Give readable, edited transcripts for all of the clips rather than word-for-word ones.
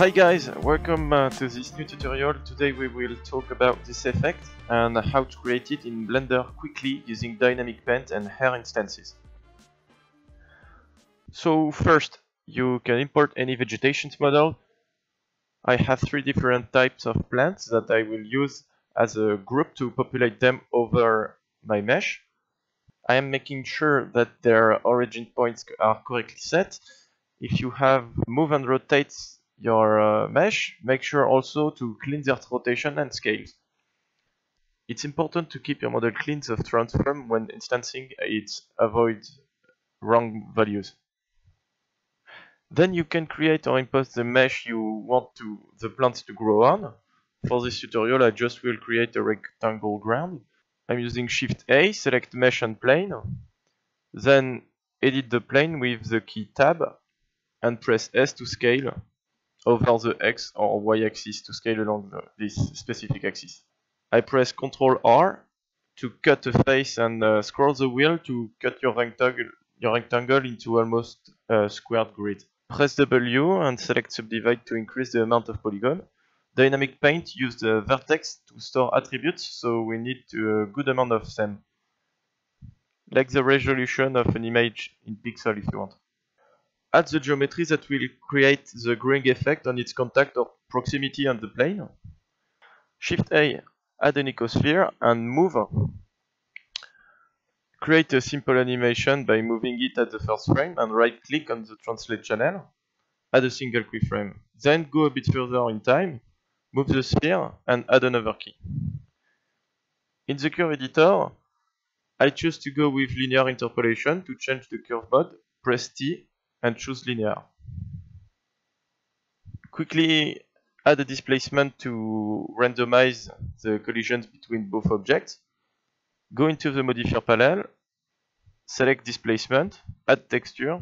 Hi guys, welcome to this new tutorial. Today we will talk about this effect and how to create it in Blender quickly using dynamic paint and hair instances. So first, you can import any vegetation model. I have three different types of plants that I will use as a group to populate them over my mesh. I am making sure that their origin points are correctly set. If you have move and rotate your mesh, make sure also to clean their rotation and scales. It's important to keep your model clean of transform when instancing it, avoid wrong values. Then you can create or impose the mesh you want the plants to grow on. For this tutorial I just will create a rectangle ground. I'm using Shift A, select mesh and plane, then edit the plane with the key Tab and press S to scale over the X or Y axis to scale along this specific axis. I press Ctrl R to cut a face and scroll the wheel to cut your rectangle into almost a squared grid. Press W and select Subdivide to increase the amount of polygon. Dynamic Paint uses the vertex to store attributes, so we need a good amount of them. Like the resolution of an image in pixel if you want. Add the geometry that will create the growing effect on its contact or proximity on the plane. Shift A, add an icosphere and move. Create a simple animation by moving it at the first frame and right click on the translate channel. Add a single keyframe. Then go a bit further in time, move the sphere and add another key. In the curve editor, I choose to go with linear interpolation. To change the curve mode, press T and choose linear. Quickly add a displacement to randomize the collisions between both objects. Go into the modifier panel, select displacement, add texture.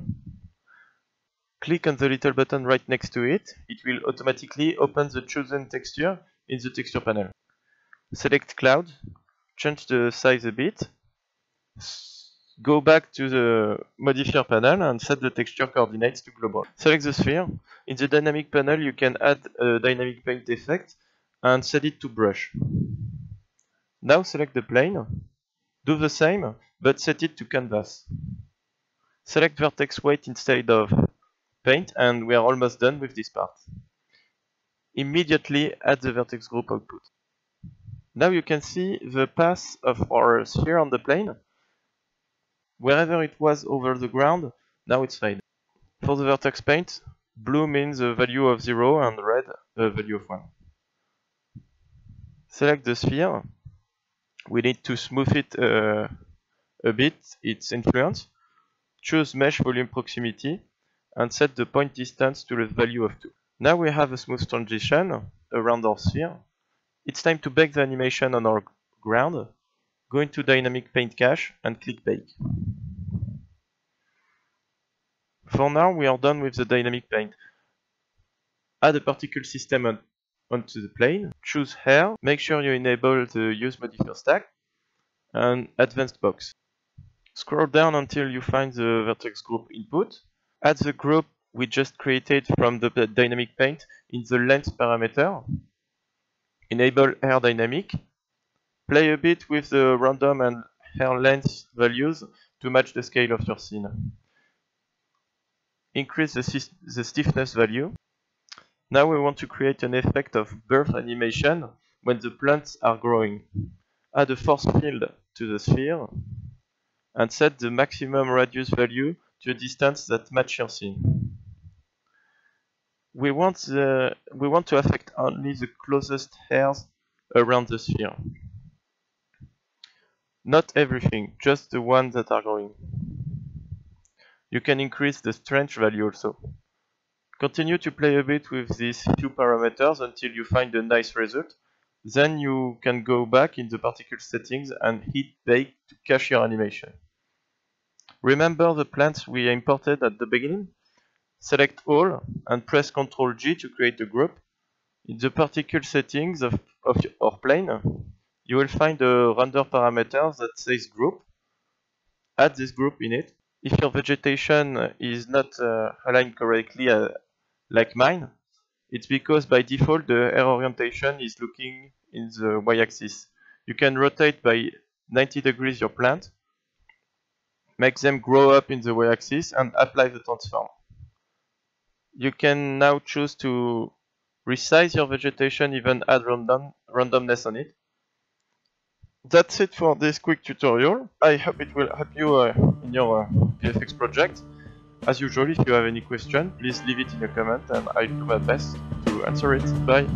Click on the little button right next to it. It will automatically open the chosen texture in the texture panel. Select cloud, change the size a bit. Go back to the modifier panel and set the texture coordinates to global. Select the sphere. In the dynamic panel you can add a dynamic paint effect and set it to brush. Now select the plane. Do the same, but set it to canvas. Select vertex weight instead of paint and we are almost done with this part. Immediately add the vertex group output. Now you can see the path of our sphere on the plane. Wherever it was over the ground, now it's faded. For the vertex paint, blue means a value of 0 and red a value of 1. Select the sphere. We need to smooth it a bit, its influence. Choose mesh volume proximity and set the point distance to the value of 2. Now we have a smooth transition around our sphere. It's time to bake the animation on our ground. Go into Dynamic Paint Cache and click Bake. For now we are done with the dynamic paint. Add a particle system onto the plane. Choose Hair. Make sure you enable the Use Modifier Stack and Advanced Box. Scroll down until you find the vertex group input. Add the group we just created from the dynamic paint in the length parameter. Enable hair dynamic. Play a bit with the random and hair length values to match the scale of your scene. Increase the stiffness value. Now we want to create an effect of birth animation when the plants are growing. Add a force field to the sphere and set the maximum radius value to a distance that matches your scene. We want to affect only the closest hairs around the sphere. Not everything, just the ones that are growing. You can increase the strength value also. Continue to play a bit with these few parameters until you find a nice result. Then you can go back in the particle settings and hit Bake to cache your animation. Remember the plants we imported at the beginning? Select all and press Ctrl G to create a group. In the particle settings of our plane, you will find a render parameter that says group. Add this group in it. If your vegetation is not aligned correctly like mine, It's because by default the hair orientation is looking in the y-axis. You can rotate by 90 degrees your plant, make them grow up in the y-axis, and apply the transform. You can now choose to resize your vegetation, even add randomness on it. That's it for this quick tutorial. I hope it will help you in your VFX project. As usual, if you have any question, please leave it in a comment and I'll do my best to answer it. Bye!